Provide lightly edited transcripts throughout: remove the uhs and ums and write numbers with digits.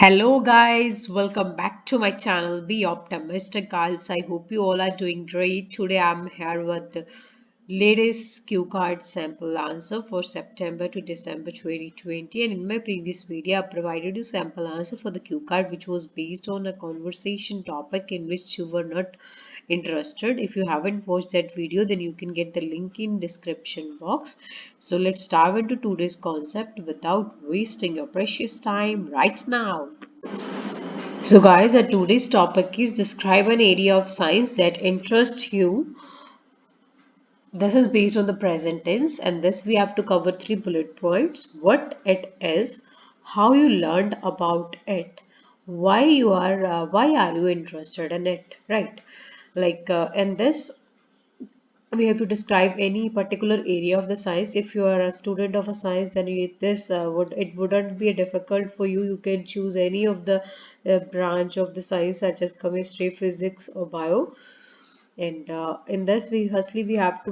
Hello guys, welcome back to my channel. Be optimistic guys. I hope you all are doing great. Today I'm here with the latest Q card sample answer for September to December 2020, and in my previous video I provided you sample answer for the Q card which was based on a conversation topic in which you were not interested. If you haven't watched that video, then you can get the link in description box. So let's dive into today's concept without wasting your precious time right now. So guys, our today's topic is describe an area of science that interests you. This is based on the present tense, and this we have to cover three bullet points: what it is, how you learned about it, why are you interested in it, right? And this we have to describe any particular area of the science. If you are a student of a science, then this wouldn't be difficult for you. You can choose any of the branch of the science such as chemistry, physics, or bio. And in this we firstly we have to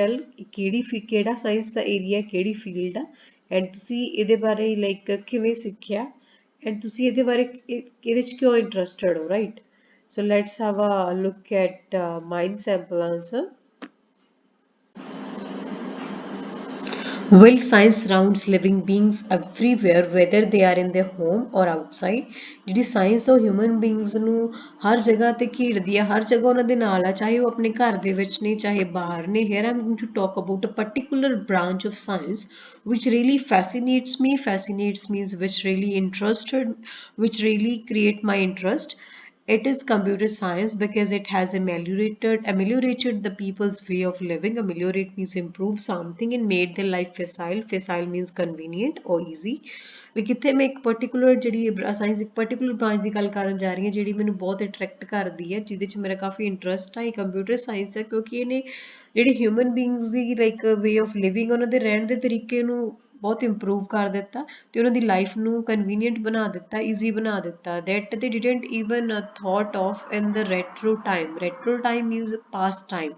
tell ਕਿਹੜਾ science ਦਾ area ਕਿਹੜੀ field ਆ and ਤੁਸੀਂ ਇਹਦੇ ਬਾਰੇ ਕਿਵੇਂ ਸਿੱਖਿਆ and ਤੁਸੀਂ ਇਹਦੇ ਬਾਰੇ ਇਹਦੇ ਚ ਕਿਉਂ interested ਹੋ, right? So let's have a look at mind sample answer. Will science surrounds living beings everywhere, whether they are in their home or outside? ਜਿਹੜੀ ਸਾਇੰਸ ਉਹ ਹਿਊਮਨ ਬੀਇੰਗਸ ਨੂੰ ਹਰ ਜਗ੍ਹਾ ਤੇ ਘੇਰਦੀ ਹੈ, ਹਰ ਜਗ੍ਹਾ ਉਹਨਾਂ ਦੇ ਨਾਲ ਆ, ਚਾਹੇ ਉਹ ਆਪਣੇ ਘਰ ਦੇ ਵਿੱਚ ਨੇ ਚਾਹੇ ਬਾਹਰ ਨੇ. Here I'm going to talk about a particular branch of science which really fascinates means which really interested, which really create my interest. It is computer science because it has ameliorated the people's way of living. Ameliorate means improve something and made their life facile. Facile means convenient or easy. like ਇੱਥੇ ਮੈਂ ਇੱਕ particular ਜਿਹੜੀ science ਇੱਕ particular branch ਦੀ ਗੱਲ ਕਰਨ ਜਾ ਰਹੀ ਹਾਂ ਜਿਹੜੀ ਮੈਨੂੰ ਬਹੁਤ attract ਕਰਦੀ ਹੈ, ਜਿਹਦੇ 'ਚ ਮੇਰਾ ਕਾਫੀ ਇੰਟਰਸਟ ਹੈ. ਇਹ ਕੰਪਿਊਟਰ ਸਾਇੰਸ ਹੈ ਕਿਉਂਕਿ ਇਹਨੇ ਜਿਹੜੇ human beings the way of living, ਉਹਨਾਂ ਦੇ ਰਹਿਣ ਦੇ ਤਰੀਕੇ ਨੂੰ ਬਹੁਤ ਇੰਪਰੂਵ ਕਰ ਦਿੱਤਾ ਤੇ ਉਹਨਾਂ ਦੀ ਲਾਈਫ ਨੂੰ ਕਨਵੀਨੀਅੰਟ ਬਣਾ ਦਿੱਤਾ, ਈਜ਼ੀ ਬਣਾ ਦਿੱਤਾ. ਦੈਟ ਦੇ didn't even thought of in the retro time means past time,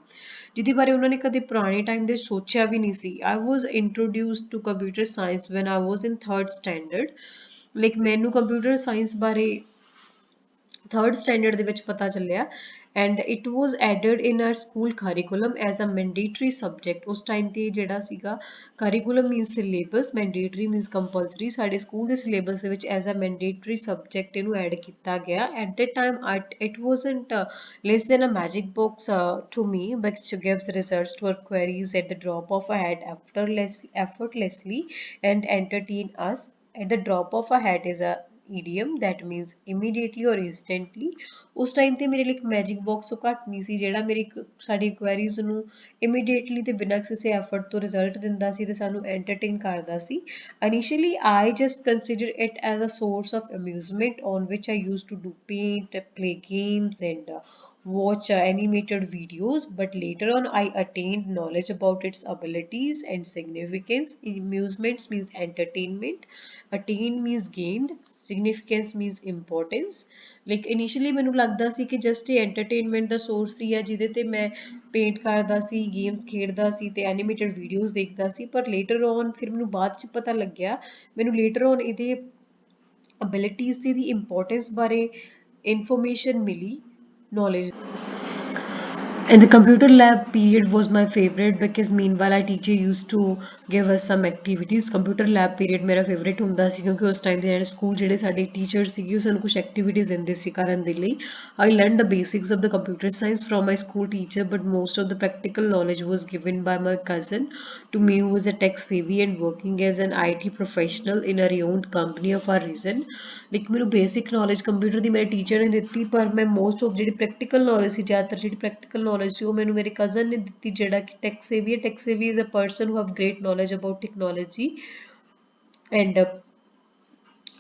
ਜਿਹਦੇ ਬਾਰੇ ਉਹਨਾਂ ਨੇ ਕਦੇ ਪੁਰਾਣੇ ਟਾਈਮ ਦੇ ਸੋਚਿਆ ਵੀ ਨਹੀਂ ਸੀ. I was introduced to computer science when I was in 3rd standard. ਮੈਨੂੰ ਕੰਪਿਊਟਰ ਸਾਇੰਸ ਬਾਰੇ 3rd ਸਟੈਂਡਰਡ ਦੇ ਵਿੱਚ ਪਤਾ ਚੱਲਿਆ and it was added in our school curriculum as a mandatory subject. ਉਸ ਟਾਈਮ ਤੇ ਜਿਹੜਾ ਸੀਗਾ curriculum means syllabus, mandatory means compulsory. ਸਾਡੇ ਸਕੂਲ ਦੇ syllabus ਦੇ ਵਿੱਚ as a mandatory subject ਇਹਨੂੰ ਐਡ ਕੀਤਾ ਗਿਆ. At that time it wasn't less than a magic box to me, but it gives results to our queries at the drop of a hat effortlessly and entertain us. At the drop of a hat is a idiom that means immediately or instantly. ਉਸ time ਤੇ ਮੇਰੇ ਲਈ ਇੱਕ magic box ਤੋਂ ਘੱਟ ਨਹੀਂ ਸੀ ਜਿਹੜਾ ਮੇਰੀ ਸਾਡੀ ਕੁਐਰੀਜ਼ ਨੂੰ ਇਮੀਡੀਏਟਲੀ ਤੇ ਬਿਨਾਂ ਕਿਸੇ ਐਫਰਟ ਤੋਂ ਰਿਜ਼ਲਟ ਦਿੰਦਾ ਸੀ ਤੇ ਸਾਨੂੰ ਐਂਟਰਟੇਨ ਕਰਦਾ ਸੀ. Initially I just consider it as a source of amusement on which I use to do paint, play games and watch animated videos, but later on I attained knowledge about its abilities and significance. Amusements means entertainment, attained means gained, significance means importance. Initially ਮੈਨੂੰ ਲੱਗਦਾ ਸੀ ਕਿ just ਇਹ entertainment ਦਾ source ਹੀ ਆ ਜਿਹਦੇ ਤੇ ਮੈਂ paint ਕਰਦਾ ਸੀ, games ਖੇਡਦਾ ਸੀ ਤੇ ਐਨੀਮੇਟਡ ਵੀਡੀਓਜ਼ ਦੇਖਦਾ ਸੀ. ਪਰ ਲੇਟਰ ਔਨ ਫਿਰ ਮੈਨੂੰ ਬਾਅਦ 'ਚ ਪਤਾ ਲੱਗਿਆ, ਮੈਨੂੰ ਲੇਟਰ ਔਨ ਇਹਦੇ ਅਬਿਲਿਟੀਜ਼ ਦੀ ਇੰਪੋਰਟੈਂਸ ਬਾਰੇ ਇਨਫੋਰਮੇਸ਼ਨ ਮਿਲੀ, knowledge. And the computer lab period was my favorite because meanwhile our teacher used to give us some activities. Computer lab period ਮੇਰਾ favorite ਹੁੰਦਾ ਸੀ ਕਿਉਂਕਿ ਉਸ ਟਾਈਮ ਦੇ ਸਕੂਲ ਜਿਹੜੇ ਸਾਡੇ ਟੀਚਰਸ ਸੀਗੇ ਉਹ ਸਾਨੂੰ ਕੁਝ ਐਕਟੀਵਿਟੀਜ਼ ਦਿੰਦੇ ਸੀ ਕਰਨ ਦੇ ਲਈ. I learned the basics of the computer science from my school teacher, but most of the practical knowledge was given by my cousin to me, who was a tech savvy and working as an IT professional in a renowned company of our region. ਮੈਨੂੰ basic knowledge computer ਦੀ ਮੇਰੇ teacher ਨੇ ਦਿੱਤੀ, ਪਰ ਮੈਂ most of ਜਿਹੜੀ practical knowledge ਸੀ, ਜ਼ਿਆਦਾਤਰ ਜਿਹੜੀ practical knowledge ਸੀ ਉਹ ਮੈਨੂੰ ਮੇਰੇ ਕਜ਼ਨ ਨੇ ਦਿੱਤੀ ਜਿਹੜਾ ਕਿ ਟੈਕ ਸੇਵੀ ਹੈ. Tech savvy is a person who have great knowledge about technology and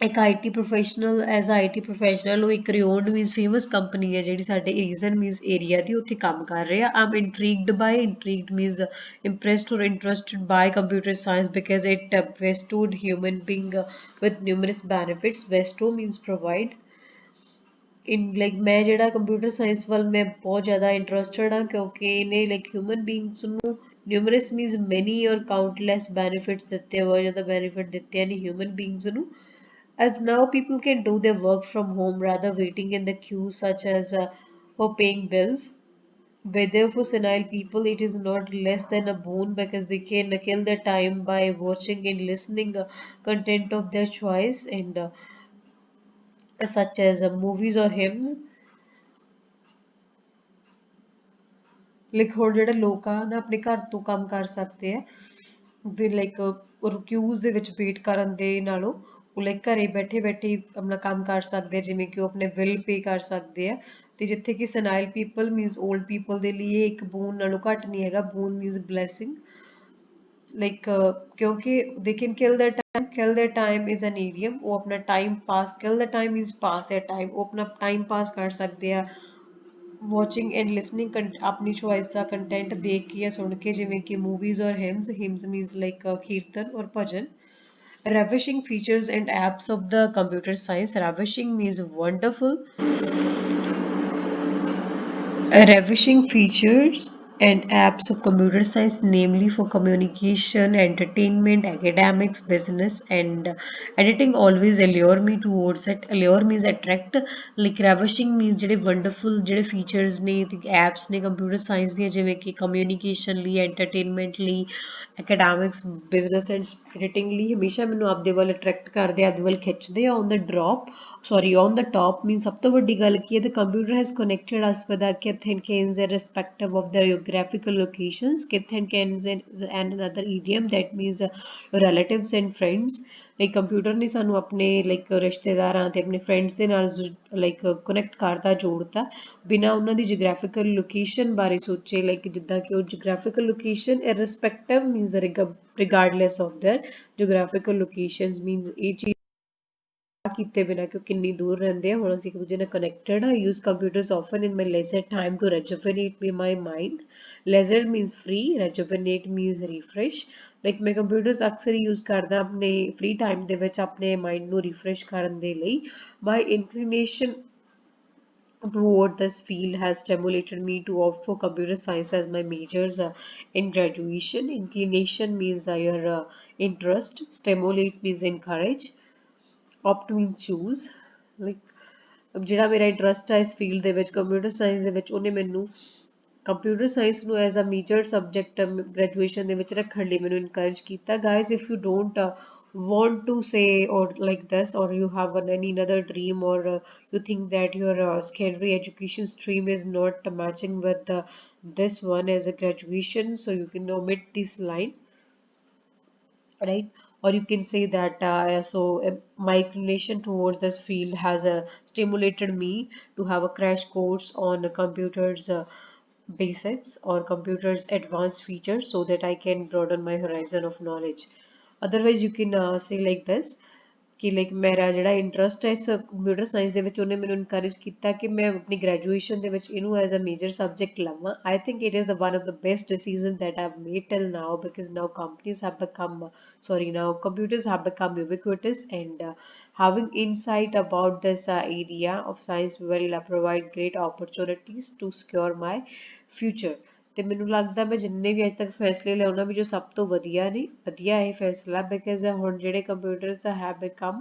ਇੱਕ IT professional. As IT professional ਉਹ ਇੱਕ ਰਿਓਨਡ ਮੀਨਸ ਫੇਮਸ ਕੰਪਨੀ ਹੈ ਜਿਹੜੀ ਸਾਡੇ ਰੀਜਨ ਮੀਨਸ ਏਰੀਆ ਦੀ, ਉੱਥੇ ਕੰਮ ਕਰ ਰਹੇ ਆ. ਆਮ ਇੰਟਰੀਗਡ means impressed or interested by computer science because it bestowed human being with numerous benefits. Bestow means provide. In ਮੈਂ ਜਿਹੜਾ ਕੰਪਿਊਟਰ ਸਾਇੰਸ ਵੱਲ ਮੈਂ ਬਹੁਤ ਜ਼ਿਆਦਾ ਇੰਟਰਸਟਡ ਹਾਂ ਕਿਉਂਕਿ ਇਹਨੇ ਹਿਊਮਨ ਬੀਂਗਸ ਨੂੰ ਨਿਊਮਰਸ ਮੀਨਸ ਮੈਨੀ ਔਰ ਕਾਊਂਟਲੈਸ ਬੈਨੀਫਿਟਸ ਦਿੱਤੇ, ਬਹੁਤ ਜ਼ਿਆਦਾ ਬੈਨੀਫਿਟ ਦਿੱਤੇ ਨੇ ਹਿਊਮਨ ਬੀਂਗਸ ਨੂੰ. as now people can do their work from home rather waiting in the queue, such as for paying bills. Whether for senile people, it is not less than a boon because they can kill their time by watching and listening content of their choice, and such as movies or hymns. Like ਹੁਣ ਜਿਹੜੇ ਲੋਕ ਆ ਨਾ ਆਪਣੇ ਘਰ ਤੋਂ ਕੰਮ ਕਰ ਸਕਦੇ ਆ ਵੀ ਲਾਈਕ ਕਿਊਜ਼ ਦੇ ਵਿੱਚ ਵੇਟ ਕਰਨ ਦੇ ਨਾਲੋਂ ਉਹ ਲਾਈਕ ਘਰੇ ਬੈਠੇ ਬੈਠੇ ਹੀ ਆਪਣਾ ਕੰਮ ਕਰ ਸਕਦੇ ਆ, ਜਿਵੇਂ ਕਿ ਉਹ ਆਪਣੇ ਬਿੱਲ ਪੇ ਕਰ ਸਕਦੇ ਆ। ਤੇ ਜਿੱਥੇ ਕਿ ਸਨਾਈਲ ਪੀਪਲ ਮੀਨਸ 올ਡ ਪੀਪਲ ਦੇ ਲਈ ਇਹ ਇੱਕ ਬੂਨ ਨਾਲੋਂ ਘੱਟ ਨਹੀਂ ਹੈਗਾ, ਬੂਨ ਮੀਨਸ ਬਲੈਸਿੰਗ। ਲਾਈਕ ਕਿਉਂਕਿ they can kill their time is an idiom, ਉਹ ਆਪਣਾ time pass kill the time means pass their time, ਉਹ ਆਪਣਾ ਟਾਈਮ ਪਾਸ ਕਰ ਸਕਦੇ ਆ watching and listening ਆਪਣੀ choice ਦਾ content ਦੇਖ ਕੇ ਜਾਂ ਸੁਣ ਕੇ, ਜਿਵੇਂ ਕਿ movies or hymns means like kirtan or ਭਜਨ। Ravishing features and apps of the computer science, ravishing means wonderful, ravishing features and apps of computer science, namely for communication, entertainment, academics, business, and editing, always allure me towards it. Allure means attract, like ravishing means ਜਿਹੜੇ wonderful ਜਿਹੜੇ features ਨੇ ਤੇ apps ਨੇ computer science ਦੀਆਂ, ਜਿਵੇਂ ਕਿ communication ਲਈ, entertainment ਲਈ, academics, business and editing ਲਈ ਹਮੇਸ਼ਾ ਮੈਨੂੰ ਆਪਦੇ ਵੱਲ attract ਕਰਦੇ, ਆਪਦੇ ਵੱਲ ਖਿੱਚਦੇ ਆ। on the drop sorry on the top means ਸਭ ਤੋਂ ਵੱਡੀ ਗੱਲ ਕੀ ਹੈ, the computer has connected us with our kith and kins irrespective of their geographical locations. Kith and kins is another idiom that means relatives and friends. Like computer ਨੇ ਸਾਨੂੰ ਆਪਣੇ like ਰਿਸ਼ਤੇਦਾਰਾਂ ਤੇ ਆਪਣੇ ਫਰੈਂਡਸ ਦੇ ਨਾਲ ਲਾਈਕ ਕਨੈਕਟ ਕਰਤਾ, ਜੋੜਤਾ, ਬਿਨਾਂ ਉਹਨਾਂ ਦੀ ਜੀਓਗ੍ਰਾਫੀਕਲ ਲੋਕੇਸ਼ਨ ਬਾਰੇ ਸੋਚੇ। ਲਾਈਕ ਜਿੱਦਾਂ ਕਿ ਉਹ geographical location irrespective means regardless of there geographical locations means ਇਹ ਚੀਜ਼ ਕੀਤੇ ਬਿਨਾਂ ਕਿ ਉਹ ਕਿੰਨੀ ਦੂਰ ਰਹਿੰਦੇ ਆ, ਹੁਣ ਅਸੀਂ ਇੱਕ ਦੂਜੇ ਨਾਲ ਕਨੈਕਟਡ ਆ। Use computers often in my leisure time to rejuvenate my mind. leisure means free, rejuvenate means refresh. Like ਮੈਂ ਕੰਪਿਊਟਰਸ ਅਕਸਰ ਹੀ ਯੂਜ਼ ਕਰਦਾ ਆਪਣੇ ਫ੍ਰੀ ਟਾਈਮ ਦੇ ਵਿੱਚ ਆਪਣੇ ਮਾਈਂਡ ਨੂੰ ਰਿਫਰੈਸ਼ ਕਰਨ ਦੇ ਲਈ। my inclination toward this field has stimulated me to opt for computer science as my majors in graduation. Inclination means your interest, stimulate means encourage, opt means choose। Like ਜਿਹੜਾ ਮੇਰਾ interest ਹੈ ਇਸ field ਦੇ ਵਿੱਚ computer science ਦੇ ਵਿੱਚ, ਉਹਨੇ ਮੈਨੂੰ ਕੰਪਿਊਟਰ ਸਾਇੰਸ ਨੂੰ as a major subject graduation ਦੇ ਵਿੱਚ ਰੱਖਣ ਲਈ ਮੈਨੂੰ ਇਨਕਰੇਜ ਕੀਤਾ। Guys if you don't want to say or like this, or you have any another dream, or you think that your secondary education stream is not matching with this one as a graduation, so you can omit this line, right? Or you can say that my inclination towards this field has stimulated me to have a crash course on computers basics or computers advanced features so that I can broaden my horizon of knowledge. Otherwise you can say like this ਕਿ like ਮੇਰਾ ਜਿਹੜਾ interest ਹੈ ਇਸ computer science ਦੇ ਵਿੱਚ, ਉਹਨੇ ਮੈਨੂੰ encourage ਕੀਤਾ ਕਿ ਮੈਂ ਆਪਣੀ ਗ੍ਰੈਜੂਏਸ਼ਨ ਦੇ ਵਿੱਚ ਇਹਨੂੰ ਐਜ਼ ਅ ਮੇਜਰ ਸਬਜੈਕਟ ਲਵਾਂ। I think it is one of the best decisions that I've made till now, because now companies have become now computers have become ubiquitous, and having insight about this area of science will provide great opportunities to secure my future। ਤੇ ਮੈਨੂੰ ਲੱਗਦਾ ਮੈਂ ਜਿੰਨੇ ਵੀ ਅੱਜ ਤੱਕ ਫੈਸਲੇ ਲਏ ਉਹਨਾਂ ਵਿੱਚੋਂ ਸਭ ਤੋਂ ਵਧੀਆ ਇਹ ਫੈਸਲਾ, ਬਿਕਾਜ਼ ਹੁਣ ਜਿਹੜੇ computers have become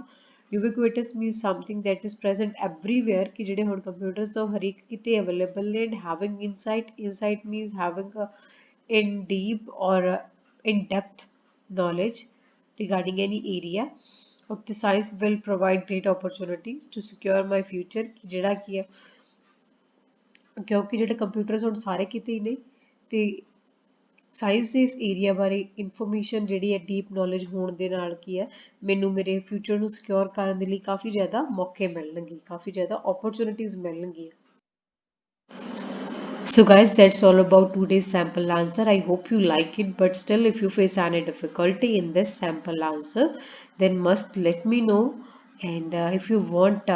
ubiquitous means something that is present everywhere, ਕਿ ਜਿਹੜੇ ਹੁਣ ਕੰਪਿਊਟਰਸ ਉਹ ਹਰ ਇੱਕ ਕਿਤੇ ਅਵੇਲੇਬਲ ਨੇ। and having insight means having a in deep or in depth knowledge regarding any area of the science will provide great opportunities to secure my future। ਕਿ ਜਿਹੜਾ ਕੀ ਹੈ, ਕਿਉਂਕਿ ਜਿਹੜੇ ਕੰਪਿਊਟਰਸ ਹੁਣ ਸਾਰੇ ਕਿਤੇ ਹੀ ਨੇ ਤੇ ਸਾਇੰਸ ਦੇ ਇਸ ਏਰੀਆ ਬਾਰੇ ਇਨਫੋਰਮੇਸ਼ਨ ਜਿਹੜੀ ਹੈ ਡੀਪ ਨੌਲੇਜ ਹੋਣ ਦੇ ਨਾਲ ਕੀ ਹੈ, ਮੈਨੂੰ ਮੇਰੇ ਫਿਊਚਰ ਨੂੰ ਸਿਕਿਉਰ ਕਰਨ ਦੇ ਲਈ ਕਾਫੀ ਜ਼ਿਆਦਾ ਮੌਕੇ ਮਿਲਣਗੇ, ਕਾਫੀ ਜ਼ਿਆਦਾ ਓਪਰਚੁਨਿਟੀਜ਼ ਮਿਲਣਗੀਆਂ। So guys, that's all about today's sample answer. I hope you like it, but still if you face any difficulty in this sample answer, then must let me know. And if you want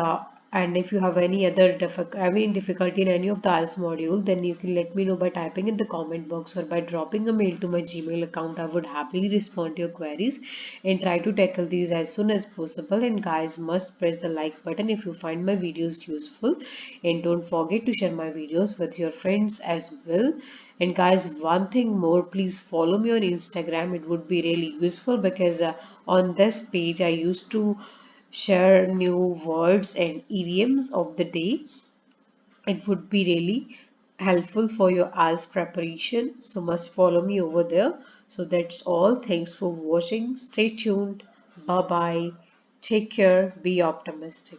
and if you have any other difficulty in any of the IELTS module, then you can let me know by typing in the comment box or by dropping a mail to my Gmail account. I would happily respond to your queries and try to tackle these as soon as possible. And guys, must press the like button if you find my videos useful, and don't forget to share my videos with your friends as well. And guys, one thing more, please follow me on Instagram. It would be really useful because on this page I used to share new words and idioms of the day. It would be really helpful for your IELTS preparation. So must follow me over there. So that's all. Thanks for watching. Stay tuned. Bye bye. Take care. Be optimistic.